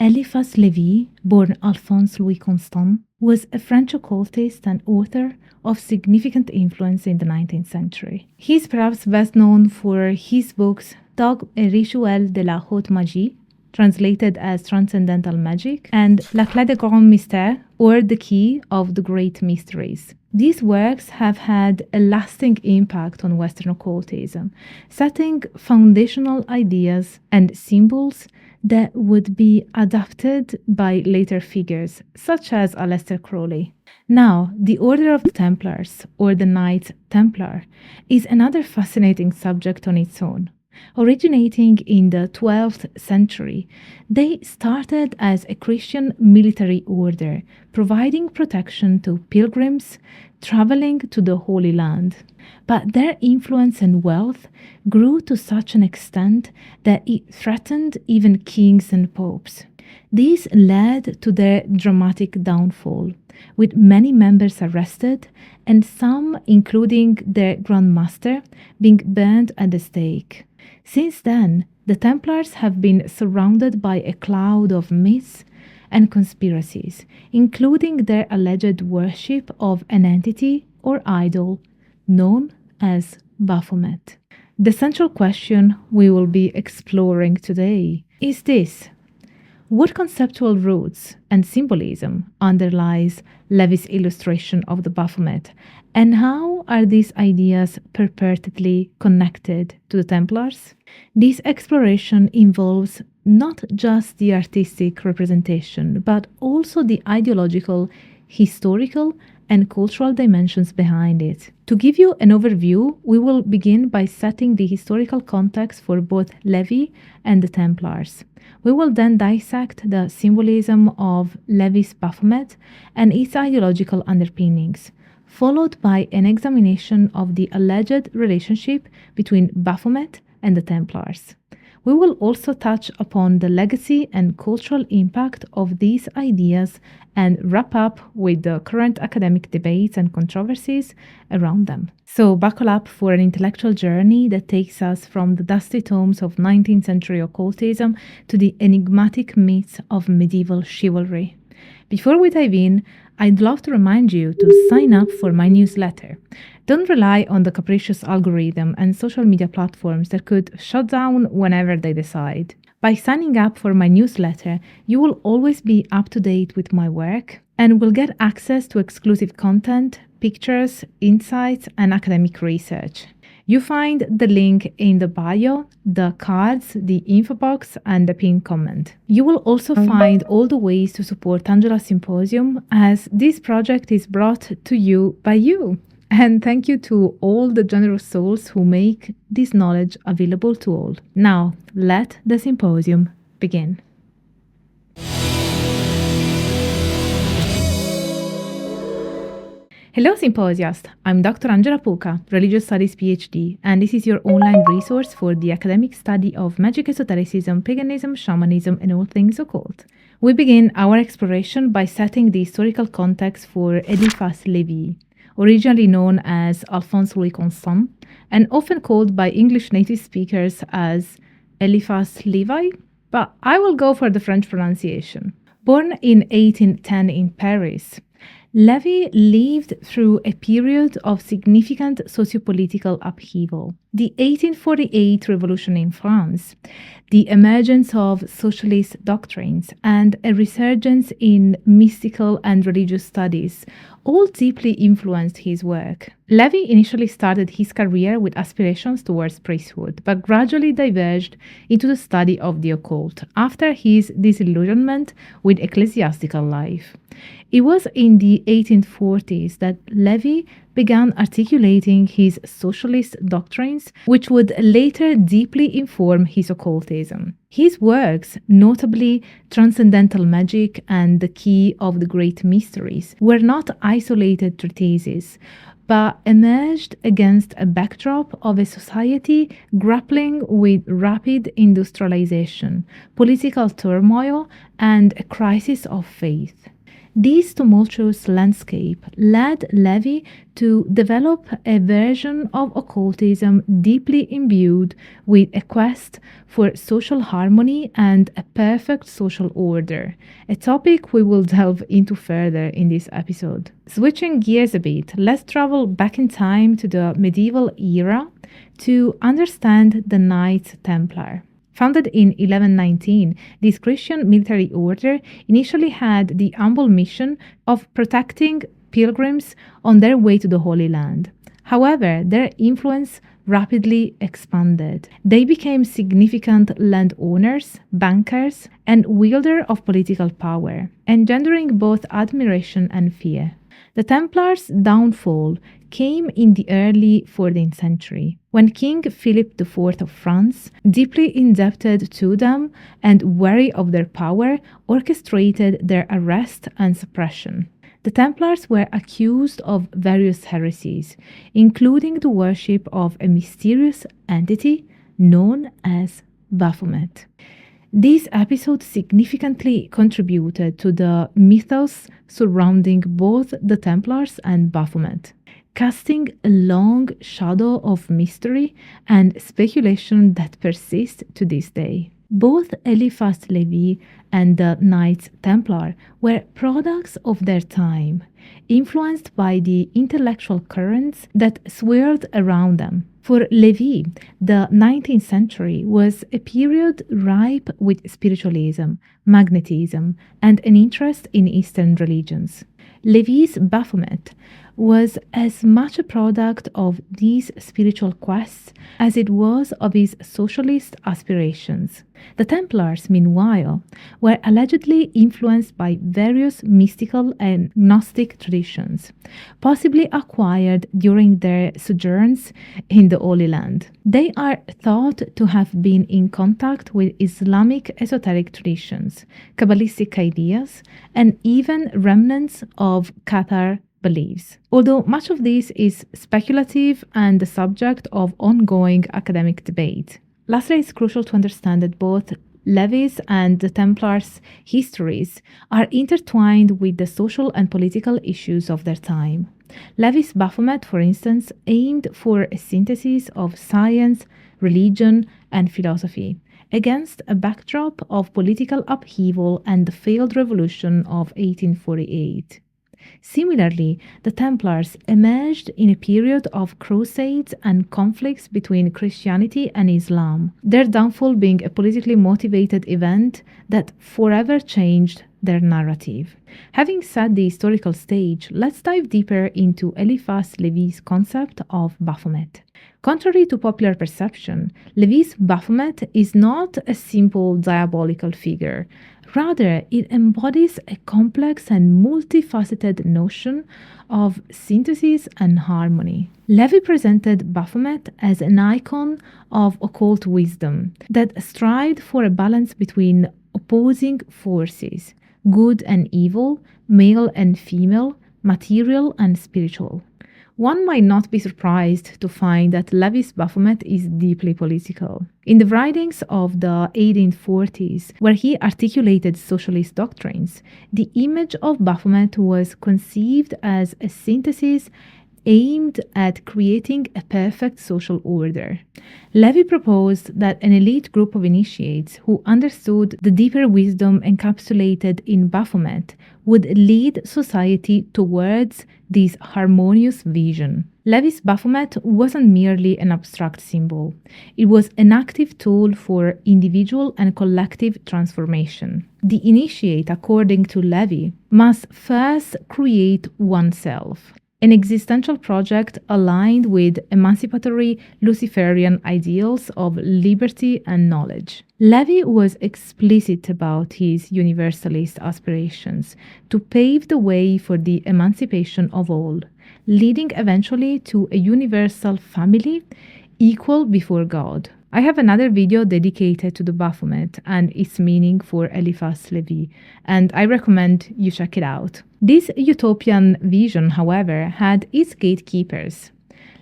Éliphas Lévi, born Alphonse Louis Constant, was a French occultist and author of significant influence in the 19th century. He is perhaps best known for his books Dogme et Rituel de la Haute Magie, translated as Transcendental Magic, and La Clé des Grands Mystères, or The Key of the Great Mysteries. These works have had a lasting impact on Western occultism, setting foundational ideas and symbols that would be adopted by later figures, such as Aleister Crowley. Now, the Order of the Templars, or the Knights Templar, is another fascinating subject on its own. Originating in the 12th century, they started as a Christian military order, providing protection to pilgrims traveling to the Holy Land. But their influence and wealth grew to such an extent that it threatened even kings and popes. This led to their dramatic downfall, with many members arrested and some, including their Grand Master, being burned at the stake. Since then, the Templars have been surrounded by a cloud of myths and conspiracies, including their alleged worship of an entity or idol known as Baphomet. The central question we will be exploring today is this: what conceptual roots and symbolism underlies Lévi's illustration of the Baphomet, and how are these ideas purportedly connected to the Templars? This exploration involves not just the artistic representation, but also the ideological, historical, and cultural dimensions behind it. To give you an overview, we will begin by setting the historical context for both Lévi and the Templars. We will then dissect the symbolism of Lévi's Baphomet and its ideological underpinnings, followed by an examination of the alleged relationship between Baphomet and the Templars. We will also touch upon the legacy and cultural impact of these ideas and wrap up with the current academic debates and controversies around them. So buckle up for an intellectual journey that takes us from the dusty tomes of 19th century occultism to the enigmatic myths of medieval chivalry. Before we dive in, I'd love to remind you to sign up for my newsletter. Don't rely on the capricious algorithm and social media platforms that could shut down whenever they decide. By signing up for my newsletter, you will always be up to date with my work and will get access to exclusive content, pictures, insights, and academic research. You find the link in the bio, the cards, the info box, and the pinned comment. You will also find all the ways to support Angela's Symposium, as this project is brought to you by you. And thank you to all the generous souls who make this knowledge available to all. Now, let the symposium begin. Hello Symposiast, I'm Dr. Angela Puca, Religious Studies PhD, and this is your online resource for the academic study of magic, esotericism, paganism, shamanism, and all things occult. We begin our exploration by setting the historical context for Éliphas Lévi, originally known as Alphonse Louis Constant, and often called by English native speakers as Éliphas Lévi, but I will go for the French pronunciation. Born in 1810 in Paris, Lévi lived through a period of significant sociopolitical upheaval. The 1848 revolution in France, the emergence of socialist doctrines, and a resurgence in mystical and religious studies all deeply influenced his work. Lévi initially started his career with aspirations towards priesthood, but gradually diverged into the study of the occult after his disillusionment with ecclesiastical life. It was in the 1840s that Lévi began articulating his socialist doctrines, which would later deeply inform his occultism. His works, notably Transcendental Magic and The Key of the Great Mysteries, were not isolated treatises, but emerged against a backdrop of a society grappling with rapid industrialization, political turmoil, and a crisis of faith. This tumultuous landscape led Lévi to develop a version of occultism deeply imbued with a quest for social harmony and a perfect social order, a topic we will delve into further in this episode. Switching gears a bit, let's travel back in time to the medieval era to understand the Knights Templar. Founded in 1119, this Christian military order initially had the humble mission of protecting pilgrims on their way to the Holy Land. However, their influence rapidly expanded. They became significant landowners, bankers, and wielder of political power, engendering both admiration and fear. The Templars' downfall came in the early 14th century, when King Philip IV of France, deeply indebted to them and wary of their power, orchestrated their arrest and suppression. The Templars were accused of various heresies, including the worship of a mysterious entity known as Baphomet. This episode significantly contributed to the mythos surrounding both the Templars and Baphomet, casting a long shadow of mystery and speculation that persists to this day. Both Éliphas Lévi and the Knights Templar were products of their time, influenced by the intellectual currents that swirled around them. For Lévi, the 19th century was a period ripe with spiritualism, magnetism, and an interest in Eastern religions. Lévi's Baphomet was as much a product of these spiritual quests as it was of his socialist aspirations. The Templars, meanwhile, were allegedly influenced by various mystical and Gnostic traditions, possibly acquired during their sojourns in the Holy Land. They are thought to have been in contact with Islamic esoteric traditions, Kabbalistic ideas, and even remnants of Cathar beliefs. Although much of this is speculative and the subject of ongoing academic debate. Lastly, it's crucial to understand that both Lévi's and the Templars' histories are intertwined with the social and political issues of their time. Lévi's Baphomet, for instance, aimed for a synthesis of science, religion, and philosophy against a backdrop of political upheaval and the failed revolution of 1848. Similarly, the Templars emerged in a period of crusades and conflicts between Christianity and Islam, their downfall being a politically motivated event that forever changed their narrative. Having set the historical stage, let's dive deeper into Éliphas Lévi's concept of Baphomet. Contrary to popular perception, Lévi's Baphomet is not a simple diabolical figure. Rather, it embodies a complex and multifaceted notion of synthesis and harmony. Lévi presented Baphomet as an icon of occult wisdom that strived for a balance between opposing forces, good and evil, male and female, material and spiritual. One might not be surprised to find that Lévi's Baphomet is deeply political. In the writings of the 1840s, where he articulated socialist doctrines, the image of Baphomet was conceived as a synthesis aimed at creating a perfect social order. Lévi proposed that an elite group of initiates who understood the deeper wisdom encapsulated in Baphomet would lead society towards this harmonious vision. Lévi's Baphomet wasn't merely an abstract symbol. It was an active tool for individual and collective transformation. The initiate, according to Lévi, must first create oneself, an existential project aligned with emancipatory Luciferian ideals of liberty and knowledge. Lévi was explicit about his universalist aspirations to pave the way for the emancipation of all, leading eventually to a universal family equal before God. I have another video dedicated to the Baphomet and its meaning for Éliphas Lévi, and I recommend you check it out. This utopian vision, however, had its gatekeepers.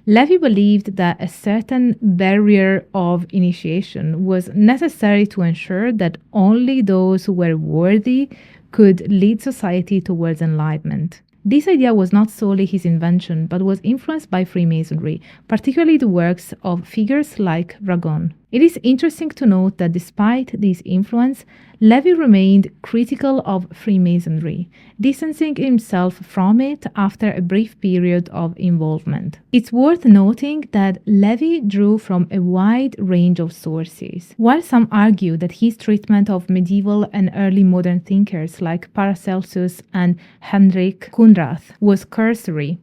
Lévi believed that a certain barrier of initiation was necessary to ensure that only those who were worthy could lead society towards enlightenment. This idea was not solely his invention, but was influenced by Freemasonry, particularly the works of figures like Ragon. It is interesting to note that despite this influence, Lévi remained critical of Freemasonry, distancing himself from it after a brief period of involvement. It's worth noting that Lévi drew from a wide range of sources. While some argue that his treatment of medieval and early modern thinkers like Paracelsus and Hendrik Kunrath was cursory,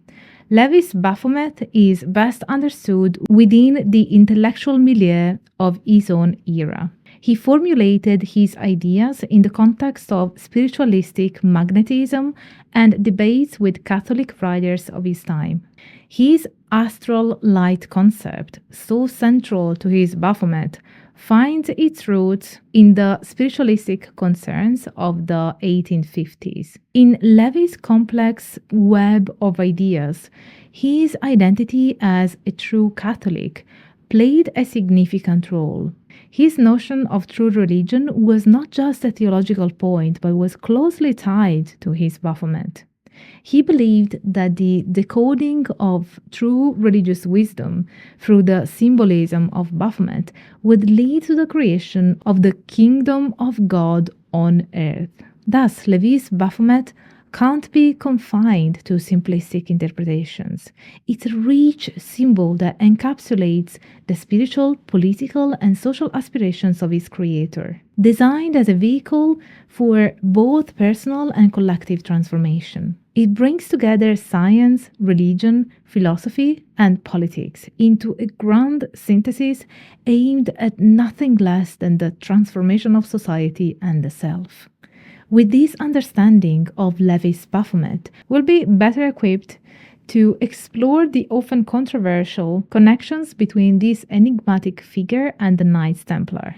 Lévi's Baphomet is best understood within the intellectual milieu of his own era. He formulated his ideas in the context of spiritualistic magnetism and debates with Catholic writers of his time. His astral light concept, so central to his Baphomet, finds its roots in the spiritualistic concerns of the 1850s. In Lévi's complex web of ideas, his identity as a true Catholic played a significant role. His notion of true religion was not just a theological point, but was closely tied to his Baphomet. He believed that the decoding of true religious wisdom through the symbolism of Baphomet would lead to the creation of the kingdom of God on earth. Thus, Lévi's Baphomet can't be confined to simplistic interpretations. It's a rich symbol that encapsulates the spiritual, political, and social aspirations of its creator, designed as a vehicle for both personal and collective transformation. It brings together science, religion, philosophy, and politics into a grand synthesis aimed at nothing less than the transformation of society and the self. With this understanding of Lévi's Baphomet, we'll be better equipped to explore the often controversial connections between this enigmatic figure and the Knights Templar.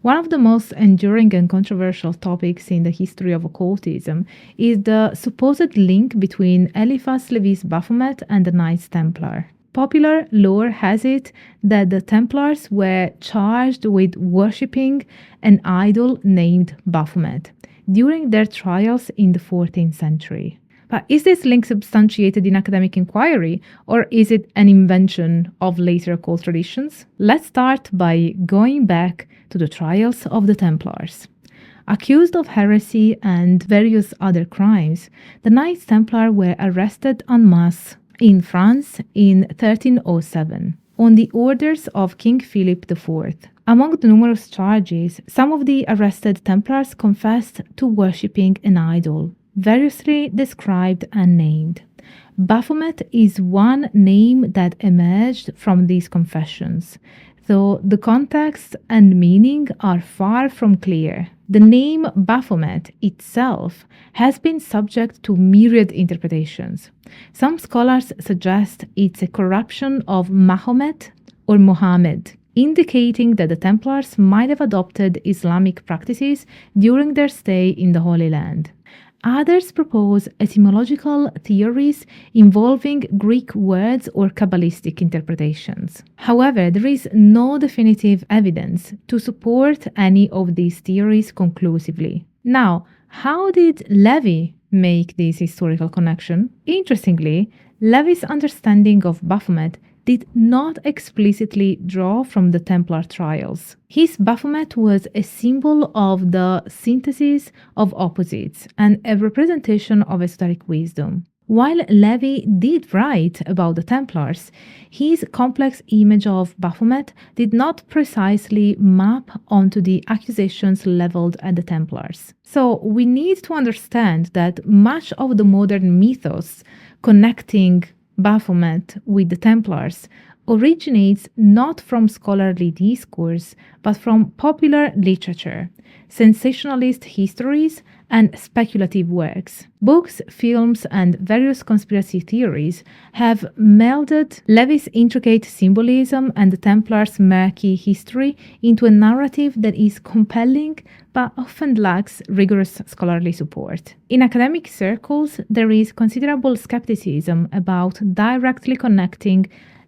One of the most enduring and controversial topics in the history of occultism is the supposed link between Éliphas Lévi's Baphomet and the Knights Templar. Popular lore has it that the Templars were charged with worshipping an idol named Baphomet during their trials in the 14th century. But is this link substantiated in academic inquiry, or is it an invention of later occult traditions? Let's start by going back to the trials of the Templars. Accused of heresy and various other crimes, the Knights Templar were arrested en masse in France in 1307 on the orders of King Philip IV. Among the numerous charges, some of the arrested Templars confessed to worshipping an idol, variously described and named. Baphomet is one name that emerged from these confessions, though the context and meaning are far from clear. The name Baphomet itself has been subject to myriad interpretations. Some scholars suggest it's a corruption of Mahomet or Mohammed, indicating that the Templars might have adopted Islamic practices during their stay in the Holy Land. Others propose etymological theories involving Greek words or Kabbalistic interpretations. However, there is no definitive evidence to support any of these theories conclusively. Now, how did Lévi make this historical connection? Interestingly, Lévi's understanding of Baphomet did not explicitly draw from the Templar trials. His Baphomet was a symbol of the synthesis of opposites and a representation of esoteric wisdom. While Lévi did write about the Templars, his complex image of Baphomet did not precisely map onto the accusations leveled at the Templars. So we need to understand that much of the modern mythos connecting Baphomet with the Templars originates not from scholarly discourse, but from popular literature, sensationalist histories, and speculative works. Books, films, and various conspiracy theories have melded Lévi's intricate symbolism and the Templars' murky history into a narrative that is compelling but often lacks rigorous scholarly support. In academic circles, there is considerable skepticism about directly connecting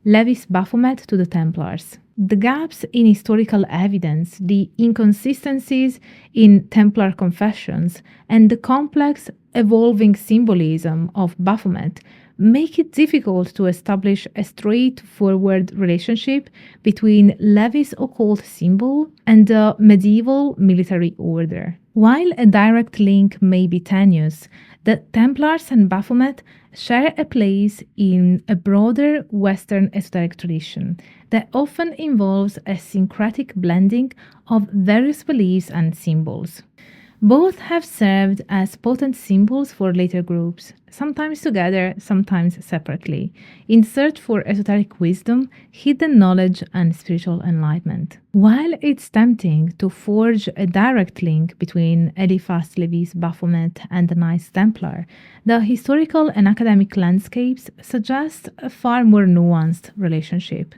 Lévi's Baphomet to the Templars. The gaps in historical evidence, the inconsistencies in Templar confessions, and the complex, evolving symbolism of Baphomet make it difficult to establish a straightforward relationship between Lévi's occult symbol and the medieval military order. While a direct link may be tenuous, the Templars and Baphomet share a place in a broader Western esoteric tradition that often involves a syncretic blending of various beliefs and symbols. Both have served as potent symbols for later groups, sometimes together, sometimes separately, in search for esoteric wisdom, hidden knowledge, and spiritual enlightenment. While it's tempting to forge a direct link between Éliphas Lévi's Baphomet and the Knights Templar, the historical and academic landscapes suggest a far more nuanced relationship.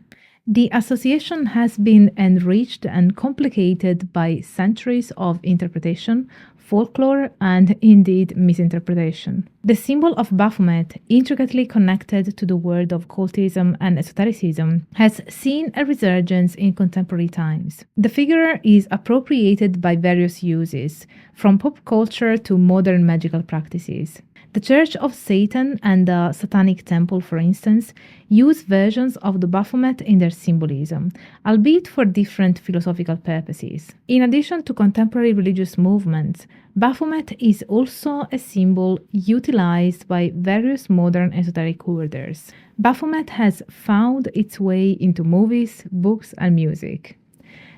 The association has been enriched and complicated by centuries of interpretation, folklore, and indeed misinterpretation. The symbol of Baphomet, intricately connected to the world of occultism and esotericism, has seen a resurgence in contemporary times. The figure is appropriated by various uses, from pop culture to modern magical practices. The Church of Satan and the Satanic Temple, for instance, use versions of the Baphomet in their symbolism, albeit for different philosophical purposes. In addition to contemporary religious movements, Baphomet is also a symbol utilized by various modern esoteric orders. Baphomet has found its way into movies, books, and music.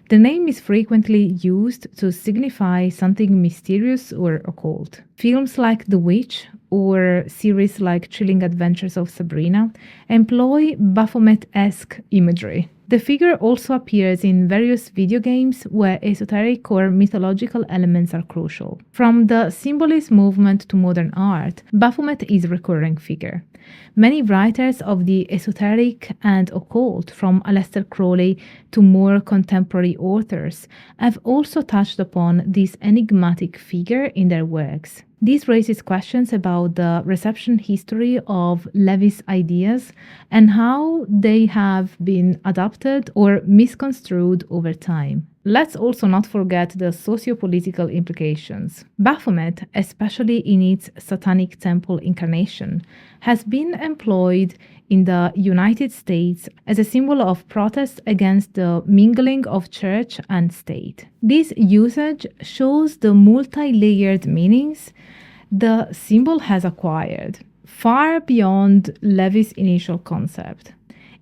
The name is frequently used to signify something mysterious or occult. Films like The Witch or series like Chilling Adventures of Sabrina employ Baphomet-esque imagery. The figure also appears in various video games where esoteric or mythological elements are crucial. From the symbolist movement to modern art, Baphomet is a recurring figure. Many writers of the esoteric and occult, from Aleister Crowley to more contemporary authors, have also touched upon this enigmatic figure in their works. This raises questions about the reception history of Lévi's ideas and how they have been adapted or misconstrued over time. Let's also not forget the socio-political implications. Baphomet, especially in its Satanic Temple incarnation, has been employed in the United States as a symbol of protest against the mingling of church and state. This usage shows the multi-layered meanings the symbol has acquired, far beyond Lévi's initial concept.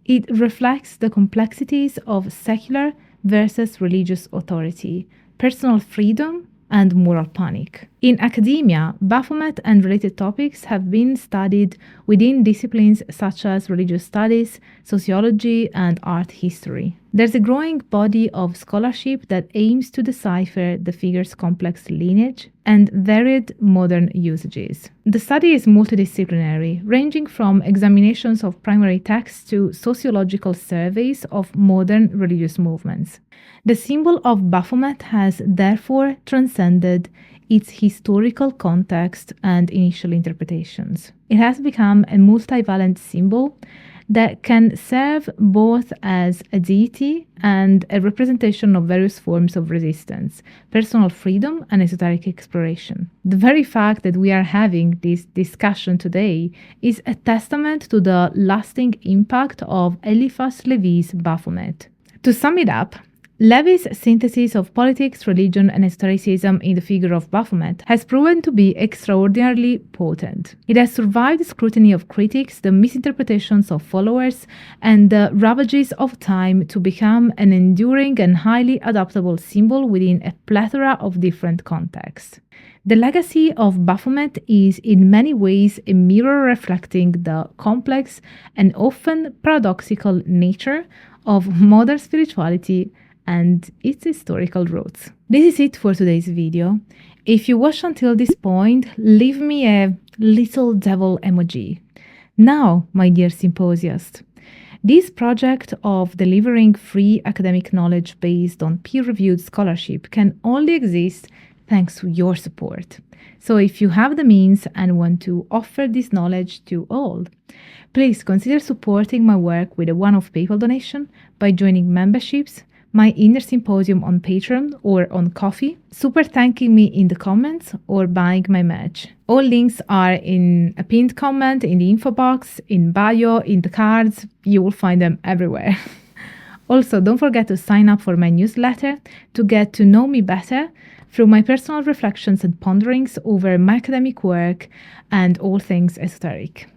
It reflects the complexities of secular versus religious authority, personal freedom, and moral panic. In academia, Baphomet and related topics have been studied within disciplines such as religious studies, sociology, and art history. There's a growing body of scholarship that aims to decipher the figure's complex lineage and varied modern usages. The study is multidisciplinary, ranging from examinations of primary texts to sociological surveys of modern religious movements. The symbol of Baphomet has therefore transcended its historical context and initial interpretations. It has become a multivalent symbol that can serve both as a deity and a representation of various forms of resistance, personal freedom, and esoteric exploration. The very fact that we are having this discussion today is a testament to the lasting impact of Éliphas Lévi's Baphomet. To sum it up, Lévi's synthesis of politics, religion, and esotericism in the figure of Baphomet has proven to be extraordinarily potent. It has survived the scrutiny of critics, the misinterpretations of followers, and the ravages of time to become an enduring and highly adaptable symbol within a plethora of different contexts. The legacy of Baphomet is in many ways a mirror reflecting the complex and often paradoxical nature of modern spirituality and its historical roots. This is it for today's video. If you watched until this point, leave me a little devil emoji. Now, my dear symposiast, this project of delivering free academic knowledge based on peer-reviewed scholarship can only exist thanks to your support. So if you have the means and want to offer this knowledge to all, please consider supporting my work with a one-off PayPal donation by joining memberships, my inner symposium on Patreon or on Ko-fi, super thanking me in the comments, or buying my merch. All links are in a pinned comment, in the info box, in bio, in the cards. You will find them everywhere. Also, don't forget to sign up for my newsletter to get to know me better through my personal reflections and ponderings over my academic work and all things esoteric.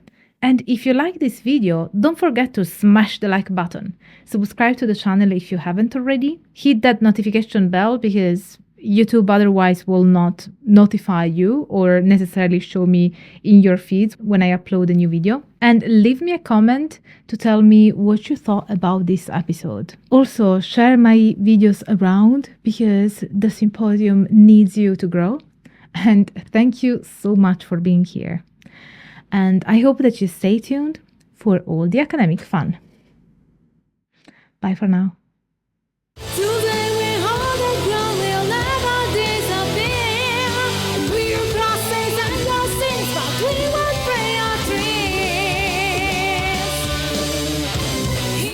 And if you like this video, don't forget to smash the like button. Subscribe to the channel if you haven't already. Hit that notification bell because YouTube otherwise will not notify you or necessarily show me in your feeds when I upload a new video. And leave me a comment to tell me what you thought about this episode. Also, share my videos around because the symposium needs you to grow. And thank you so much for being here. And I hope that you stay tuned for all the academic fun. Bye for now.